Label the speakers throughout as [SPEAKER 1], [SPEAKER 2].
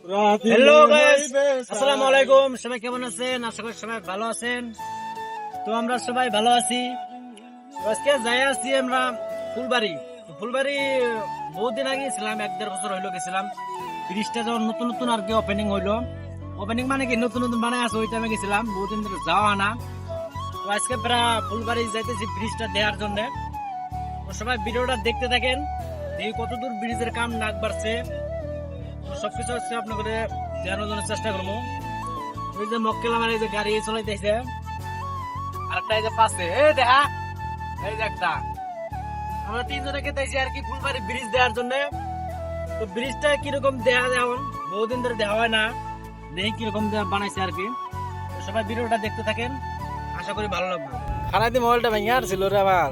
[SPEAKER 1] Hello guys, আসসালামু আলাইকুম। সবাই কেমন আছেন? আশা করি সবাই ভালো আছেন। তো আমরা সবাই ভালো আছি। আজকে যাই আছি আমরা ফুলবাড়ি। ফুলবাড়ি বহুদিন আগে ছিলাম, 1-1.5 বছর হইলো গেছিলাম। ব্রিজটা যখন নতুন নতুন আর কি ওপেনিং হইলো, ওপেনিং মানে কি নতুন নতুন বানায় আছে, ওই টাইমে গেছিলাম। বহুদিন ধরে যাওয়া না। তো আজকে প্রায় ফুলবাড়ি যাইতেছি ব্রিজটা দেওয়ার জন্য। তো সবাই ভিডিওটা দেখতে থাকেন, দেখি কতদূর ব্রিজের কাম নাক বাড়ছে। সবকিছু আজকে আপনাদের জানানোর জন্য চেষ্টা করবো। ওই যে মক্কেল আমার এই যে গাড়ি চলাইতেছে, আরেকটা এই যে পাশে এই দেখা, এই যে একটা আমরা তিনজনে খেতেছি আর কি ফুলবাড়ি ব্রিজ দেওয়ার জন্য। তো ব্রিজটা কিরকম দেখা যায়, এখন বহুদিন ধরে দেওয়া হয় না, দেখি কিরকম বানাইছে আর কি। তো সবাই ভিডিওটা দেখতে থাকেন, আশা করি ভালো লাগবে। খারাপ দিয়ে মোবাইলটা ভেঙে আর ছিল রে আবার।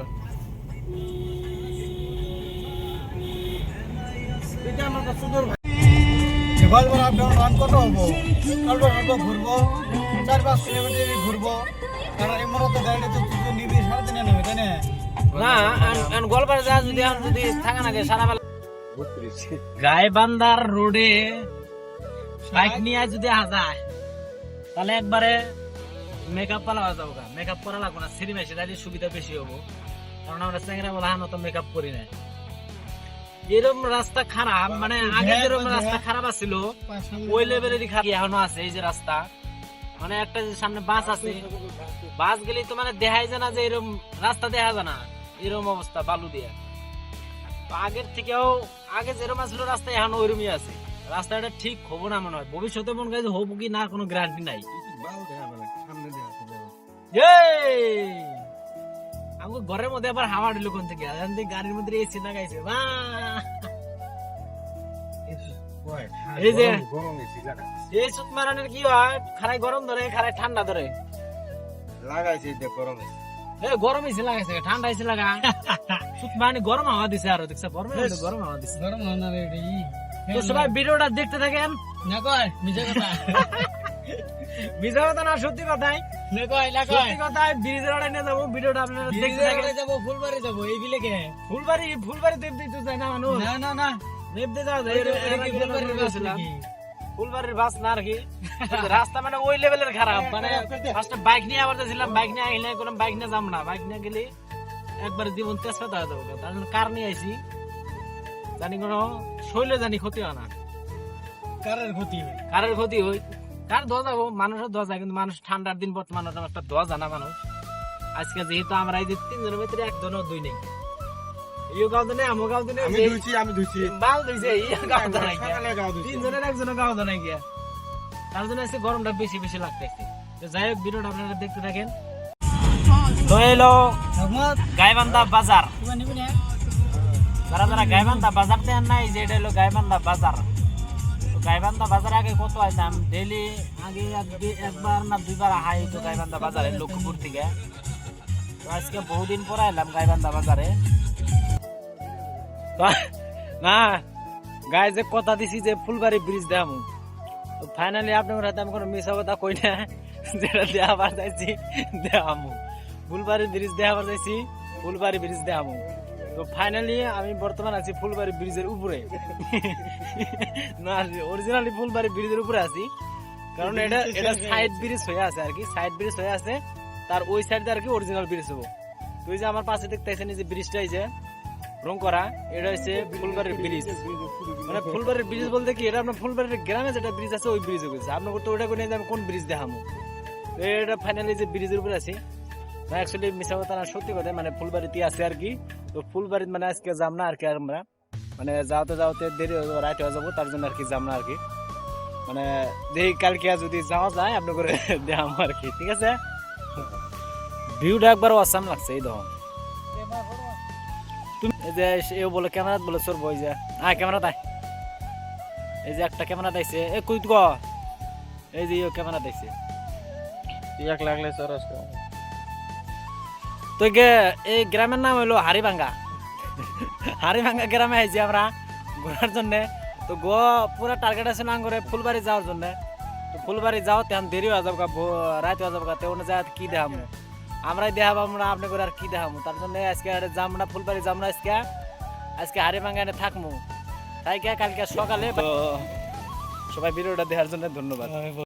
[SPEAKER 1] এটা আমার সুন্দর
[SPEAKER 2] গোয়ালপাড়া আপনার রান কত হবো? কালকে ঘুরবো 4-5 কিলোমিটার ঘুরবো। কারণ এমন তো গাড়িটা তো নিবি 3.5 নেবে, তাই না?
[SPEAKER 1] না গোয়ালপাড়া যা যদি থাকা না সারা বেলা গাইবান্ধার রোডে বাইক নিয়ে যদি যায় তাহলে একবারে মেকআপ পালা যাবো। মেকআপ করা লাগবো না, সিঁড়ি মেশে তাহলে সুবিধা বেশি হবো। কারণ আমরা চ্যাংরা বলা হানো তো মেকআপ করি না। এরকম রাস্তা খারাপ, মানে আগে যেরকম রাস্তা খারাপ আছিল ওই লেভেলেরই খারাপ এখনো আছে। এই যে রাস্তা, মানে একটা যে সামনে বাস আছে, বাস গেলেই তো মানে দেখাই যায় না যে এরকম রাস্তা দেখা যায় না, এরকম অবস্থা বালু দিয়ে। তো আগের থেকেও আগে যেরকম ছিল রাস্তা এখন ওইরকমই আছে। রাস্তাটা ঠিক হবো না মনে হয়, ভবিষ্যতে মনে হয় হবো কি না কোনো গ্যারান্টি নাই। আমাকে ঘরের মধ্যে আবার হাওয়া দিল কোন থেকে, গাড়ির মধ্যে এসি না গাইছে বা এই যে এই সুত মারানোর কি হয়, খারাই গরম ধরে খারাই ঠান্ডা ধরে
[SPEAKER 2] লাগাইছে গরমে।
[SPEAKER 1] গরম এসে লাগাইছে, ঠান্ডা এসে লাগা সুত মানে গরম হাওয়া দিছে। আরো দেখছে গরম হাওয়া দিছে,
[SPEAKER 2] গরম হয় না রে।
[SPEAKER 1] তো সবাই ভিডিওটা দেখতে থাকেন।
[SPEAKER 2] না কয় মিছা কথা,
[SPEAKER 1] মিছা কথা না, সত্যি কথাই।
[SPEAKER 2] না কয় না কয়
[SPEAKER 1] সত্যি কথাই। ব্রিজের আড়াই নিয়ে যাবো, ভিডিওটা আপনারা দেখতে থাকেন।
[SPEAKER 2] যাবো ফুলবাড়ি যাবো, এই বিলেকে
[SPEAKER 1] ফুলবাড়ি দেবতে তো চাই না মানুষ।
[SPEAKER 2] না না না
[SPEAKER 1] দেবতে যাওয়া যায়। ফুলবাড়ির বাস না আর কি। রাস্তা মানে ওই লেভেলের খারাপ, মানে ফার্স্টে বাইক নিয়ে আবার যাচ্ছিলাম, বাইক নিয়ে আইলে কোনো বাইক নিয়ে যাম না, বাইক নিয়ে গেলে একবার জীবন তেজপাতা হয়ে যাবো। তার জন্য কার নিয়ে আইছি, জানি কোনো শৈলে জানি ক্ষতি হয় না।
[SPEAKER 2] কারের ক্ষতি হয়,
[SPEAKER 1] কারের ক্ষতি হয়, কার ধোয়া যাবো, মানুষের ধোয়া যায়, কিন্তু মানুষ ঠান্ডার দিন বর্তমানে একটা ধোয়া জানা মানুষ। আজকে যেহেতু আমরা এই যে তিনজনের ভিতরে একজনও দুই নেই, ইও গাও দেনে আমো গাও দেনে,
[SPEAKER 2] আমি ধুইছি
[SPEAKER 1] বাল দিছে ইয়া গাও দেনে তিনজনের একজনও গাও দেনে গিয়া। তার জন্য আজকে গরমটা বেশি বেশি লাগতেছে। তো যাই হোক, ভিডিওটা আপনারা দেখতে থাকেন। তো এলো গাইবান্ধা বাজার। যারা যারা গাইবান্ধা বাজার দেন নাই, যে এটা হলো গাইবান্ধা বাজার। তো গাইবান্ধা বাজারে আগে কত আইতাম ডেইলি, আগে একবার না দুইবার আহাই তো গাইবান্ধা বাজারে লক্ষ্মীপুর থেকে। তো আজকে বহুদিন পর আইলাম গাইবান্ধা বাজারে। না গায়ে যে কথা দিছি যে ফুলবাড়ি ব্রিজ দেখামু, তো ফাইনালি আপনার হাতে আমি কোনো মিছা কথা কই না, যেটা দেখাবার চাইছি দেখামু। ফুলবাড়ি ব্রিজ দেখাবার চাইছি, ফুলবাড়ি ব্রিজ দেখামু। তো ফাইনালি আমি বর্তমান আছি ফুলবাড়ি ব্রিজের উপরে। না অরিজিনালি ফুলবাড়ি ব্রিজের উপরে আছি, কারণ এটা সাইড ব্রিজ হয়ে আছে আর কি, সাইড ব্রিজ হয়ে আছে। তার ওই সাইডে আর কি অরিজিনাল ব্রিজ হবো। তো এই যে আমার পাশে দেখতেছেন এই যে ব্রিজটা, এই যে রং করা, এটা হচ্ছে ফুলবাড়ির ব্রিজ। মানে ফুলবাড়ির ব্রিজ বলতে কি, এটা আপনার ফুলবাড়ির গ্রামে যেটা ব্রিজ আছে ওই ব্রিজ হয়েছে। আপনার তো ওটা করে আমি কোন ব্রিজ দেখামো। তো এটা ফাইনালি যে ব্রিজের উপরে আছি, অ্যাকচুয়ালি মিছা কথা না, সত্যি কথা, মানে ফুলবাড়িতে আছে আর কি। তো ফুলবাড়িতে মানে আজকে যাম না আর কি, আমরা মানে যাওয়াতে দেরি হয়ে যাবো, রাইট হয়ে যাবো, তার জন্য আর কি যাম না আর কি। মানে দেখি কালকে যদি যাওয়া যায় আপনি করে দেখাম আর কি, ঠিক আছে। ভিউটা একবার অসাম লাগছে। এই দেখো তুমি এই যে এও বলে ক্যামেরা বলে সর বই যে ক্যামেরা তাই, এই যে একটা ক্যামেরা দিয়েছে, এ কই গো, এই যে ক্যামেরা দিয়েছে
[SPEAKER 2] 1 লাগলে সরস।
[SPEAKER 1] তো এই গ্রামের নাম হলো হাড়িভাঙ্গা। হাড়িভাঙ্গা গ্রামে আইছি আমরা ঘোরার জন্য। তো পুরা টার্গেট আছে না করে ফুলবাড়ি যাওয়ার জন্য। তো ফুলবাড়ি যাও তেমন দেরি হয়ে যাবো, রাত হয়ে যাবো, তেমন যা কি দেখামো, আমরাই দেখাবো আমরা, আপনি করে আর কি দেখামো। তার জন্য আজকে যাম না ফুলবাড়ি, যাম না আজকে হাড়িভাঙ্গা এনে থাকবো, তাই কালকে সকালে সবাই ভিডিওটা দেখার জন্য ধন্যবাদ।